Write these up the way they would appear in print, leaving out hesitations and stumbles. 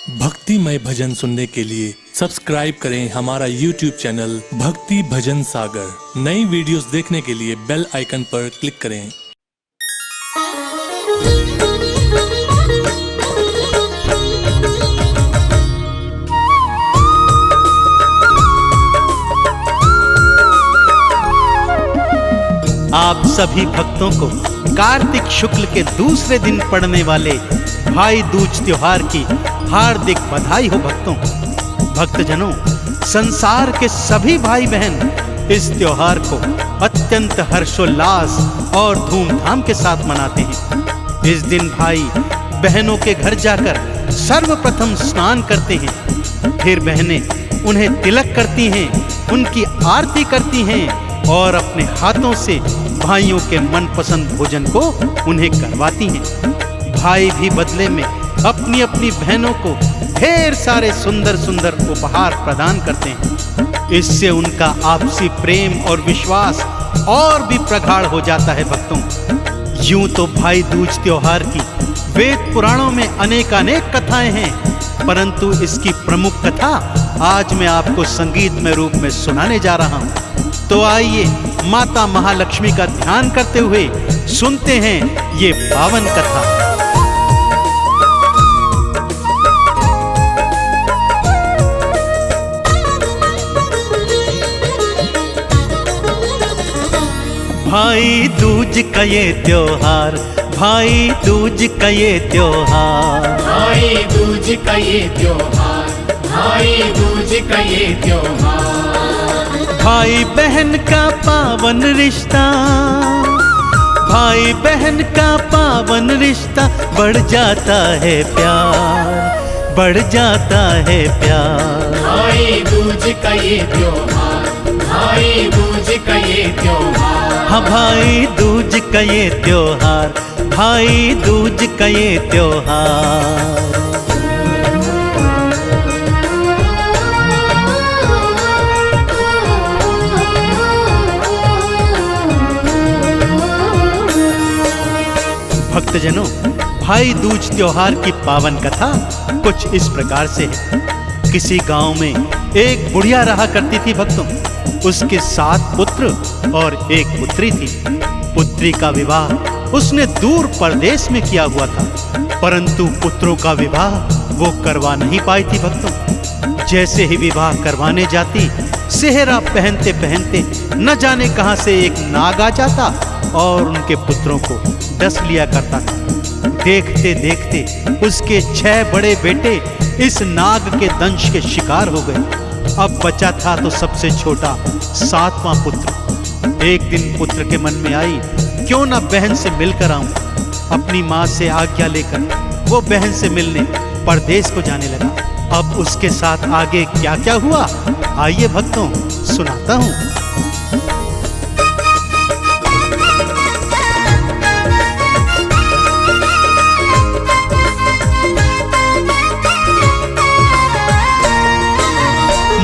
भक्तिमय भजन सुनने के लिए सब्सक्राइब करें हमारा YouTube चैनल भक्ति भजन सागर। नई वीडियोस देखने के लिए बेल आइकन पर क्लिक करें। आप सभी भक्तों को कार्तिक शुक्ल के दूसरे दिन पड़ने वाले भाई दूज त्योहार की हार्दिक बधाई हो। भक्तजनों, संसार के सभी भाई बहन इस त्योहार को अत्यंत हर्षोल्लास और धूमधाम के साथ मनाते हैं। इस दिन भाई बहनों के घर जाकर सर्वप्रथम स्नान करते हैं, फिर बहनें उन्हें तिलक करती हैं, उनकी आरती करती हैं और अपने हाथों से भाइयों के मनपसंद भोजन को उन्हें करवाती हैं। भाई भी बदले में अपनी अपनी बहनों को ढेर सारे सुंदर सुंदर उपहार प्रदान करते हैं। इससे उनका आपसी प्रेम और विश्वास और भी प्रगाढ़ हो जाता है। भक्तों, यूं तो भाई दूज त्योहार की वेद पुराणों में अनेकानेक कथाएं हैं, परंतु इसकी प्रमुख कथा आज मैं आपको संगीतमय रूप में सुनाने जा रहा हूं। तो आइए माता महालक्ष्मी का ध्यान करते हुए सुनते हैं ये पावन कथा। भाई दूज का ये त्योहार, भाई दूज का ये त्योहार, भाई दूज का ये त्योहार, भाई दूज का ये त्योहार। भाई बहन का पावन रिश्ता, भाई बहन का पावन रिश्ता, बढ़ जाता है प्यार, बढ़ जाता है प्यार। भाई दूज का ये त्योहार, भाई दूज का ये त्योहार। हाँ, भाई दूज का ये त्योहार, भाई दूज का ये त्योहार। भक्तजनों, भाई दूज त्योहार की पावन कथा कुछ इस प्रकार से है। किसी गांव में एक बुढ़िया रहा करती थी। भक्तों, उसके 7 पुत्र और 1 पुत्री थी। पुत्री का विवाह उसने दूर परदेश में किया हुआ था, परंतु पुत्रों का विवाह वो करवा नहीं पाई थी। भक्तों, जैसे ही विवाह करवाने जाती, सेहरा पहनते पहनते न जाने कहां से एक नाग आ जाता और उनके पुत्रों को डस लिया करता था। देखते देखते उसके 6 बड़े बेटे इस नाग के दंश के शिकार हो गए। अब बचा था तो सबसे छोटा 7वां पुत्र। एक दिन पुत्र के मन में आई, क्यों ना बहन से मिलकर आऊं। अपनी माँ से आज्ञा लेकर वो बहन से मिलने परदेश को जाने लगा। अब उसके साथ आगे क्या क्या हुआ, आइए भक्तों सुनाता हूं।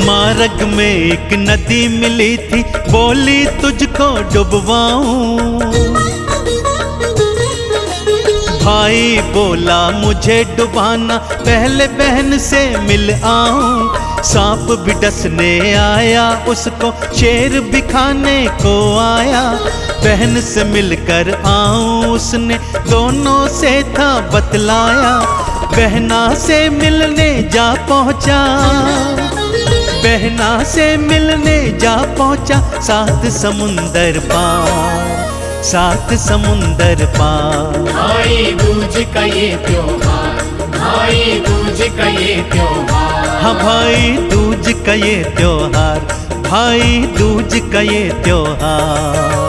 मार्ग में एक नदी मिली थी, बोली तुझको डुबवाऊं। भाई बोला मुझे डुबाना, पहले बहन से मिल आऊं। सांप भी डसने आया उसको, शेर भी खाने को आया। बहन से मिलकर आऊं उसने दोनों से था बतलाया। बहना से मिलने जा पहुंचा, बहना से मिलने जा पहुंचा, 7 समुंदर पार, 7 समुंदर पार। भाई दूज का ये त्योहार, भाई दूज का ये त्योहार। हाँ, भाई दूज का ये त्योहार, भाई दूज का ये त्योहार।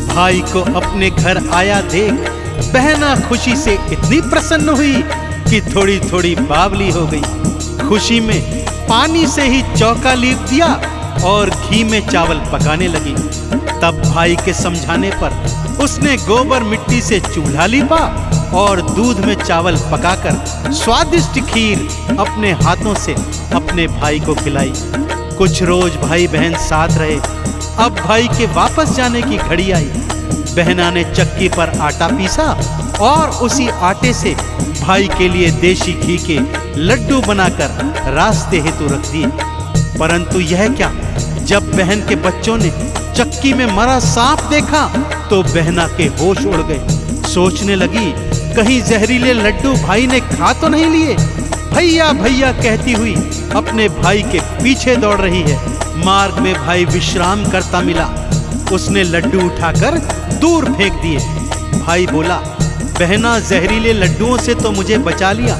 भाई को अपने घर आया देख, बहना खुशी से इतनी प्रसन्न हुई कि थोड़ी थोड़ी बावली हो गई। खुशी में पानी से ही चौका लीप दिया और घी में चावल पकाने लगी। तब भाई के समझाने पर उसने गोबर मिट्टी से चूल्हा लीपा और दूध में चावल पकाकर स्वादिष्ट खीर अपने हाथों से अपने भाई को खिलाई। कुछ रोज भाई बहन साथ रहे। अब भाई के वापस जाने की घड़ी आई। बहना ने चक्की पर आटा पीसा और उसी आटे से भाई के लिए देशी घी के लड्डू बनाकर रास्ते हेतु रख दिए। परंतु यह क्या, जब बहन के बच्चों ने चक्की में मरा सांप देखा तो बहना के होश उड़ गए। सोचने लगी कहीं जहरीले लड्डू भाई ने खा तो नहीं लिए। भैया भैया कहती हुई अपने भाई के पीछे दौड़ रही है। मार्ग में भाई विश्राम करता मिला। उसने लड्डू उठाकर दूर फेंक दिए। भाई बोला, बहना जहरीले लड्डुओं से तो मुझे बचा लिया,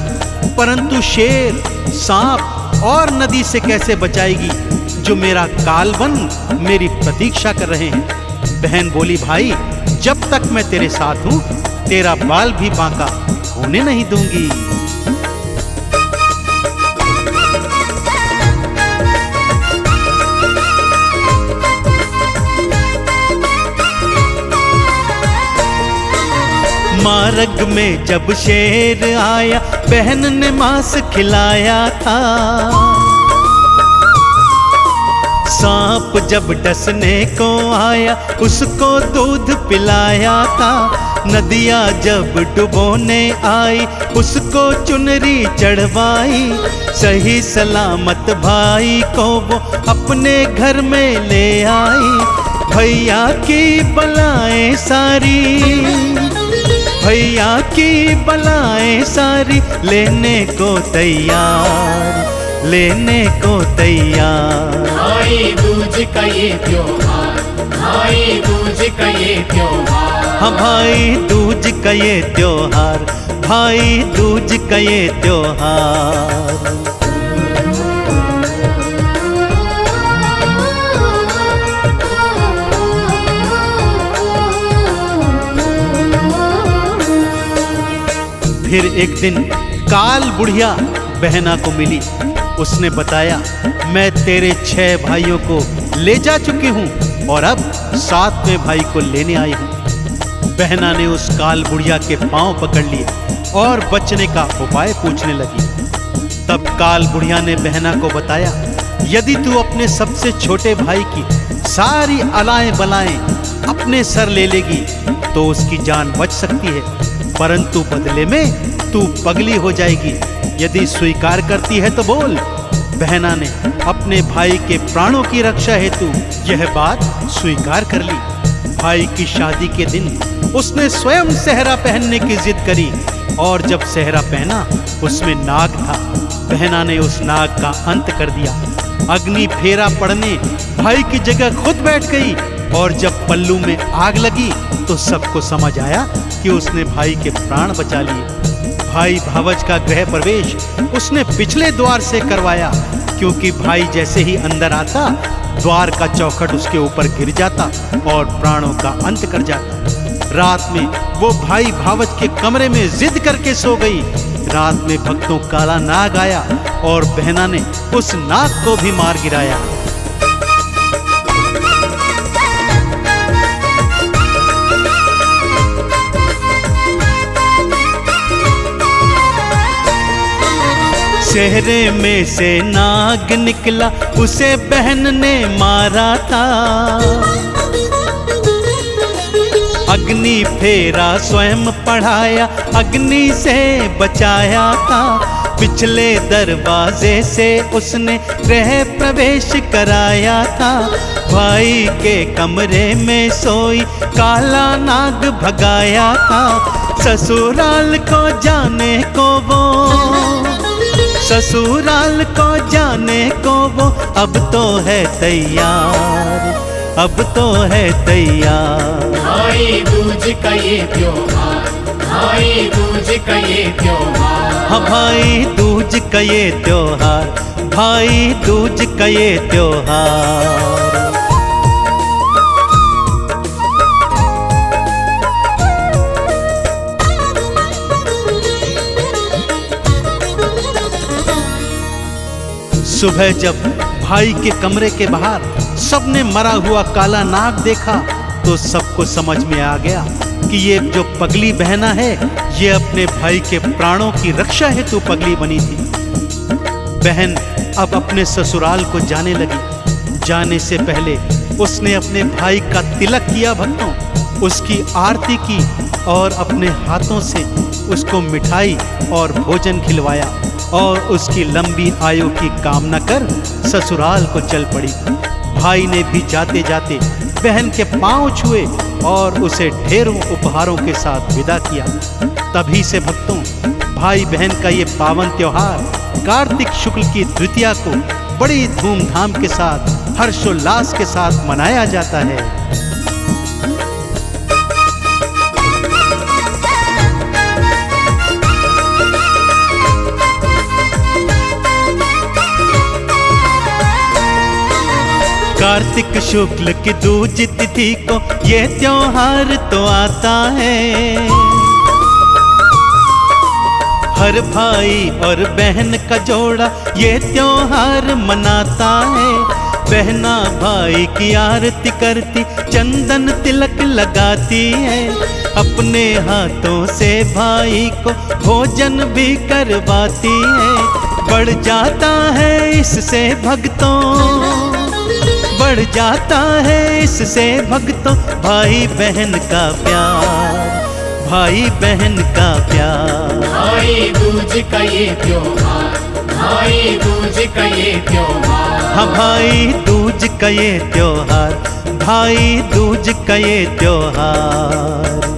परंतु शेर, सांप और नदी से कैसे बचाएगी, जो मेरा काल बन मेरी प्रतीक्षा कर रहे हैं। बहन बोली, भाई जब तक मैं तेरे साथ हूं तेरा बाल भी बांका होने नहीं दूंगी। मार्ग में जब शेर आया बहन ने मांस खिलाया था। सांप जब डसने को आया उसको दूध पिलाया था। नदिया जब डुबोने आई उसको चुनरी चढ़वाई। सही सलामत भाई को वो अपने घर में ले आई। भैया की बलाएं सारी, भैया की बलाएं सारी लेने को तैयार, लेने को तैयार। भाई दूज का ये त्योहार, भाई दूज का ये त्योहार। हाँ भाई दूज का ये त्योहार, भाई दूज का ये त्योहार। फिर एक दिन काल बुढ़िया बहना को मिली। उसने बताया, मैं तेरे 6 भाइयों को ले जा चुकी हूँ और अब 7वें भाई को लेने आई हूँ। बहना ने उस काल बुढ़िया के पांव पकड़ लिए और बचने का उपाय पूछने लगी। तब काल बुढ़िया ने बहना को बताया, यदि तू अपने सबसे छोटे भाई की सारी अलाएं बलाएं अपने सर ले लेगी तो उसकी जान बच सकती है, परंतु बदले में तू पगली हो जाएगी। यदि स्वीकार करती है तो बोल। बहना ने अपने भाई के प्राणों की रक्षा हेतु यह बात स्वीकार कर ली। भाई की शादी के दिन उसने स्वयं सेहरा पहनने की जिद करी और जब सेहरा पहना उसमें नाग था। बहना ने उस नाग का अंत कर दिया। अग्नि फेरा पड़ने भाई की जगह खुद बैठ गई और जब पल्लू में आग लगी तो सबको समझ आया कि उसने भाई के प्राण बचा लिए। भाई भावज का गृह प्रवेश उसने पिछले द्वार से करवाया, क्योंकि भाई जैसे ही अंदर आता द्वार का चौखट उसके ऊपर गिर जाता और प्राणों का अंत कर जाता। रात में वो भाई भावज के कमरे में जिद करके सो गई। रात में भक्तों काला नाग आया और बहना ने उस नाग को भी मार गिराया। चेहरे में से नाग निकला उसे बहन ने मारा था। अग्नि फेरा स्वयं पढ़ाया, अग्नि से बचाया था। पिछले दरवाजे से उसने गृह प्रवेश कराया था। भाई के कमरे में सोई काला नाग भगाया था। ससुराल को जाने को वो, ससुराल को जाने को वो अब तो है तैयार, अब तो है तैयार। भाई दूज का ये त्योहार, भाई दूज का ये त्योहार। हाँ भाई दूज का ये त्योहार, भाई दूज का ये त्योहार। सुबह जब भाई के कमरे के बाहर सबने मरा हुआ काला नाग देखा तो सबको समझ में आ गया कि ये जो पगली बहना है ये अपने भाई के प्राणों की रक्षा हेतु पगली बनी थी। बहन अब अपने ससुराल को जाने लगी। जाने से पहले उसने अपने भाई का तिलक किया भक्तों, उसकी आरती की और अपने हाथों से उसको मिठाई और भोजन खिलवाया और उसकी लंबी आयु की कामना कर ससुराल को चल पड़ी। भाई ने भी जाते जाते बहन के पांव छुए और उसे ढेरों उपहारों के साथ विदा किया। तभी से भक्तों भाई बहन का ये पावन त्योहार कार्तिक शुक्ल की द्वितीया को बड़ी धूमधाम के साथ हर्षोल्लास के साथ मनाया जाता है। कार्तिक शुक्ल की दूज तिथि को ये त्योहार तो आता है। हर भाई और बहन का जोड़ा ये त्योहार मनाता है। बहना भाई की आरती करती, चंदन तिलक लगाती है। अपने हाथों से भाई को भोजन भी करवाती है। बढ़ जाता है इससे भक्तों, बढ़ जाता है इससे भक्तों भाई बहन का प्यार, भाई बहन का प्यार। भाई दूज का ये त्योहार, भाई दूज का ये त्योहार। हाँ भाई दूज का ये त्योहार, भाई दूज का ये त्योहार।